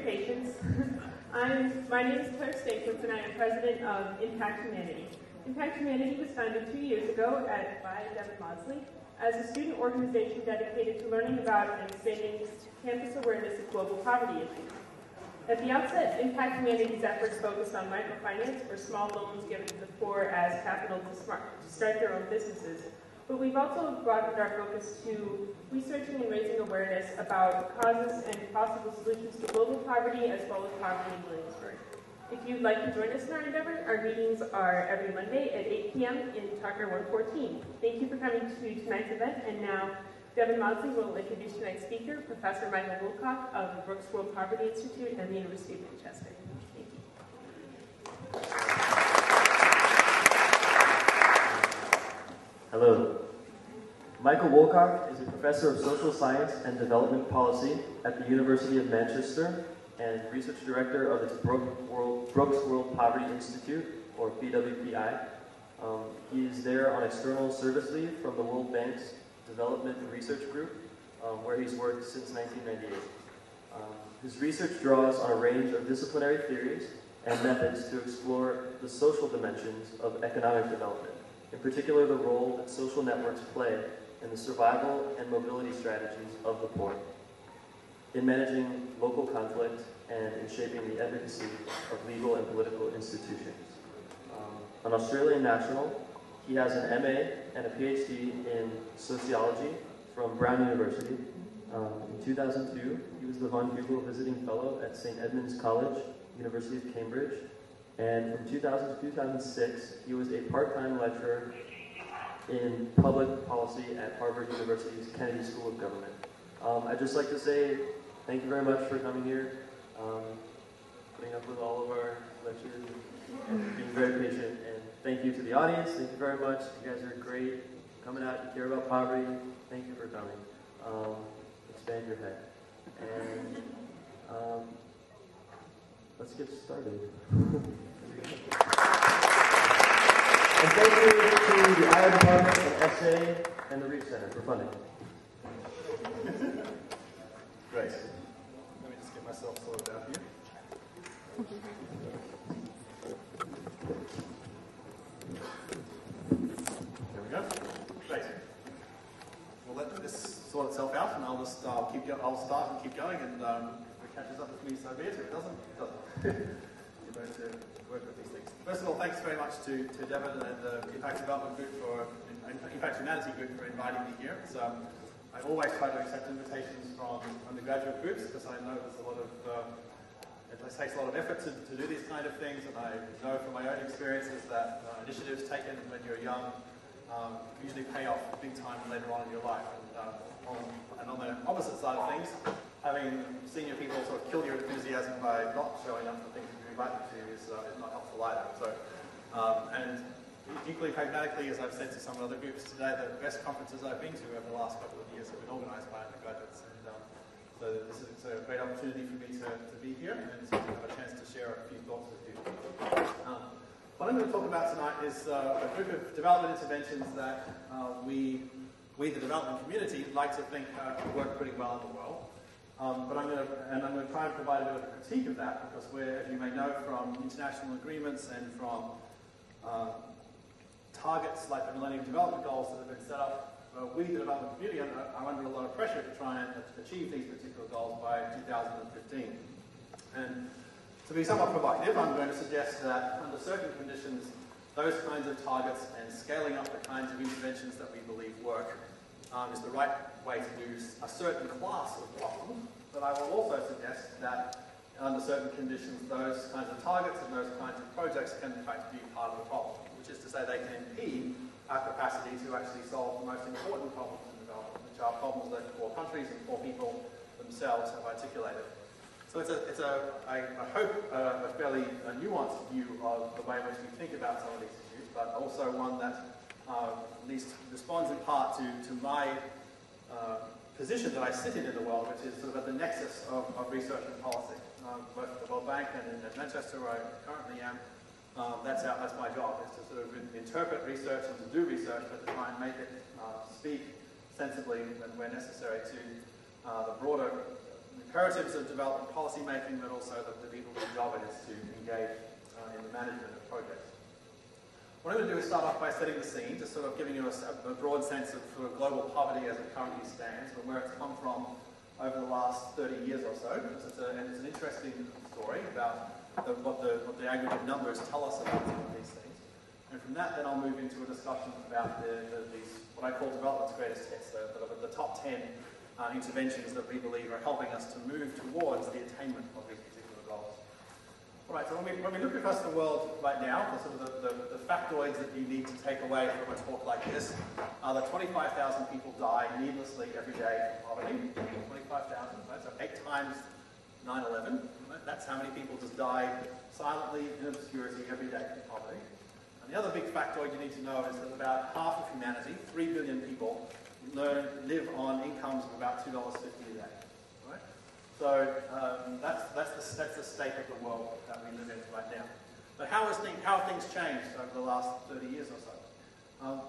patience. My name is Clare and I am president of Impact Humanity. Impact Humanity was founded 2 years ago by Devin as a student organization dedicated to learning about and expanding campus awareness of global poverty issues. At the outset, Impact Humanity's efforts focused on microfinance, or small loans given to the poor as capital to start their own businesses. But we've also broadened our focus to researching and raising awareness about causes and possible solutions to global poverty as well as poverty in Williamsburg. If you'd like to join us in our endeavor, our meetings are every Monday at 8 p.m. in Tucker 114. Thank you for coming to tonight's event, and now Devin Maudsley will introduce tonight's speaker, Professor Michael Woolcock of the Brooks World Poverty Institute and the University of Manchester. Thank you. Hello. Michael Woolcock is a professor of social science and development policy at the University of Manchester and research director of its Brooks World Poverty Institute, or BWPI. He is there on external service leave from the World Bank's Development and Research Group, where he's worked since 1998. His research draws on a range of disciplinary theories and methods to explore the social dimensions of economic development, in particular the role that social networks play in the survival and mobility strategies of the poor, in managing local conflict, and in shaping the efficacy of legal and political institutions. An Australian national, he has an MA and a PhD in sociology from Brown University. In 2002, he was the Von Hugel Visiting Fellow at St. Edmund's College, University of Cambridge. And from 2000 to 2006, he was a part-time lecturer in public policy at Harvard University's Kennedy School of Government. I'd just like to say thank you very much for coming here, putting up with all of our lectures, and being very patient. And thank you to the audience. Thank you very much. You guys are great. Coming out, you care about poverty. Thank you for coming. Expand your head. And let's get started. And thank you to the IR Department and SA and the Reef Center for funding. Great. Let me just get myself sorted out here. There we go. Great. We'll let this sort itself out, and I'll start and keep going, and if it catches up with me, so be it. If it doesn't, it doesn't. You're going to work with these things. First of all, thanks very much to Devin and the Impact Development Group Impact Humanity Group for inviting me here. I always try to accept invitations from undergraduate groups because I know there's a lot of it takes a lot of effort to do these kind of things, and I know from my own experiences that initiatives taken when you're young usually pay off big time later on in your life. And on the opposite side of things, having senior people sort of kill your enthusiasm by not showing up for things that you invite them to is not helpful either. So, and equally pragmatically, as I've said to some other groups today, the best conferences I've been to over the last couple of years have been organised by undergraduates. And so this is a great opportunity for me to be here and to have a chance to share a few thoughts with you. What I'm going to talk about tonight is a group of development interventions that we, the development community, like to think work pretty well in the world. But I'm going to try and provide a bit of a critique of that because we're, as you may know, from international agreements and from targets like the Millennium Development Goals that have been set up, we, the development community, are under a lot of pressure to try and achieve these particular goals by 2015. And to be somewhat provocative, I'm going to suggest that under certain conditions, those kinds of targets and scaling up the kinds of interventions that we believe work is the right way to do a certain class of problems. But I will also suggest that under certain conditions, those kinds of targets and those kinds of projects can in fact be part of the problem, which is to say they can impede our capacity to actually solve the most important problems in development, which are problems that poor countries and poor people themselves have articulated. So I hope, a fairly nuanced view of the way in which we think about some of these issues, but also one that at least responds in part to my position that I sit in the world, which is sort of at the nexus of research and policy. Both at the World Bank and at Manchester, where I currently am, that's my job, is to sort of interpret research and to do research, but to try and make it speak sensibly when necessary to the broader imperatives of development policy making, but also the people whose job it is to engage in the management of projects. What I'm going to do is start off by setting the scene, just sort of giving you a broad sense of sort of global poverty as it currently stands and where it's come from over the last 30 years or so. And it's an interesting story about what the aggregate numbers tell us about some of these things. And from that, then I'll move into a discussion about these, what I call development's greatest hits, the top 10 interventions that we believe are helping us to move towards the attainment of these particular goals. All right, so when we look across the world right now, the factoids that you need to take away from a talk like this are that 25,000 people die needlessly every day from poverty. 25,000, right? So 8 times 9/11. Right? That's how many people just die silently in obscurity every day from poverty. And the other big factoid you need to know is that about half of humanity, 3 billion people, live on incomes of about $2.50 a day. Right? So that's the state of the world that we live in right now. But how have things changed over the last 30 years or so?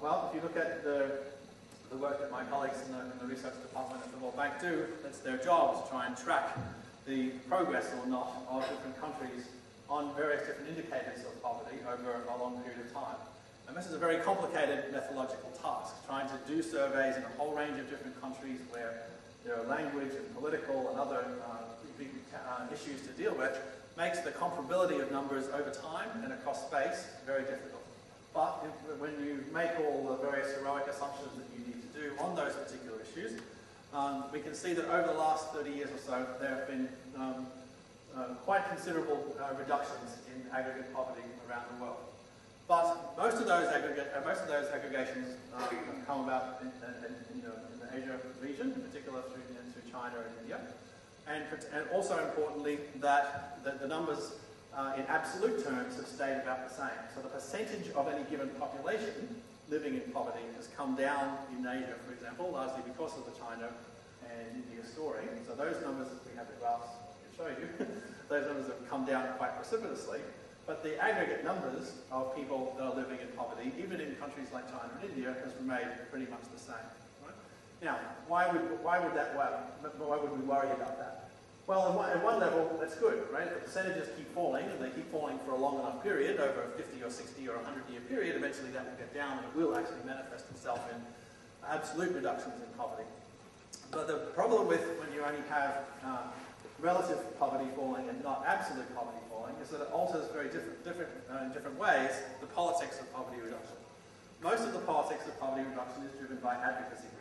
Well, if you look at the work that my colleagues in the research department at the World Bank do, it's their job to try and track the progress or not of different countries on various different indicators of poverty over a long period of time. And this is a very complicated methodological task, trying to do surveys in a whole range of different countries where there are language and political and other big issues to deal with, makes the comparability of numbers over time and across space very difficult. But when you make all the various heroic assumptions that you need to do on those particular issues, we can see that over the last 30 years or so, there have been quite considerable reductions in aggregate poverty around the world. But most of those aggregations have come about in the Asia region, in particular through China and India. And also importantly, that the numbers in absolute terms have stayed about the same. So the percentage of any given population living in poverty has come down in Asia, for example, largely because of the China and India story. So those numbers, if we have the graphs, I can show you, those numbers have come down quite precipitously. But the aggregate numbers of people that are living in poverty, even in countries like China and India, has remained pretty much the same. Right? Now, why would we worry about that? Well, at one level, that's good, right? The percentages keep falling, and they keep falling for a long enough period, over a 50 or 60 or 100-year period. Eventually, that will get down, and it will actually manifest itself in absolute reductions in poverty. But the problem with when you only have relative poverty falling and not absolute poverty falling is that it alters very different ways the politics of poverty reduction. Most of the politics of poverty reduction is driven by advocacy groups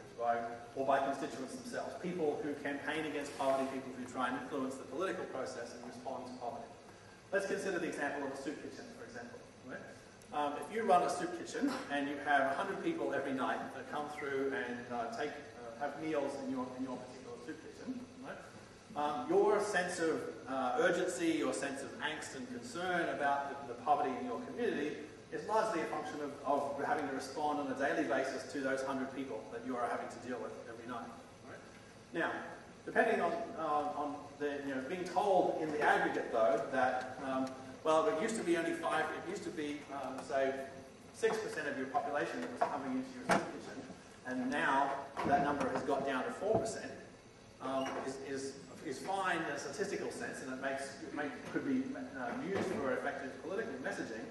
or by constituents themselves, people who campaign against poverty, people who try and influence the political process in responding to poverty. Let's consider the example of a soup kitchen, for example. Right? If you run a soup kitchen and you have 100 people every night that come through and have meals in your particular soup kitchen, right? Your sense of urgency, your sense of angst and concern about the poverty in your community is largely a function of having to respond on a daily basis to those 100 people that you are having to deal with every night. Right? Now, depending on being told in the aggregate though that well, it used to be only say 6% of your population that was coming into your soup kitchen, and now that number has got down to 4%. Is fine in a statistical sense, and it could be used for effective political messaging,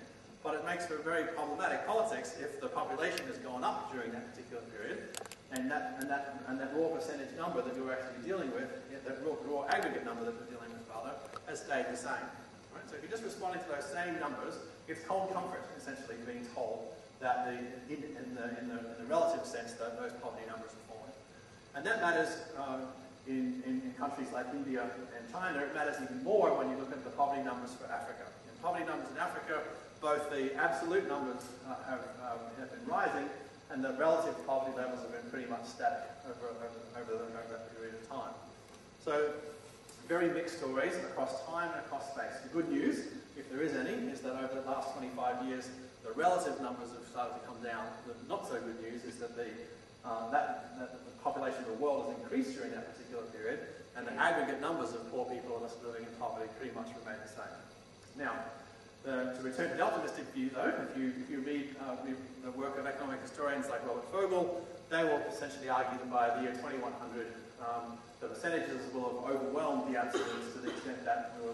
but it makes for very problematic politics if the population has gone up during that particular period, and that raw percentage number that you're actually dealing with, that raw aggregate number that we're dealing with, rather, has stayed the same. Right? So if you're just responding to those same numbers, it's cold comfort, essentially, being told that in the relative sense that those poverty numbers are falling, and that matters. In countries like India and China, it matters even more when you look at the poverty numbers for Africa. In poverty numbers in Africa, both the absolute numbers have been rising, and the relative poverty levels have been pretty much static over that period of time. So, very mixed stories across time and across space. The good news, if there is any, is that over the last 25 years, the relative numbers have started to come down. The not so good news is that the population of the world has increased during that particular period, and the aggregate numbers of poor people living in poverty pretty much remain the same. Now, to return to the optimistic view though, if you read the work of economic historians like Robert Fogel, they will essentially argue that by the year 2100, the percentages will have overwhelmed the absolutes to the extent that we were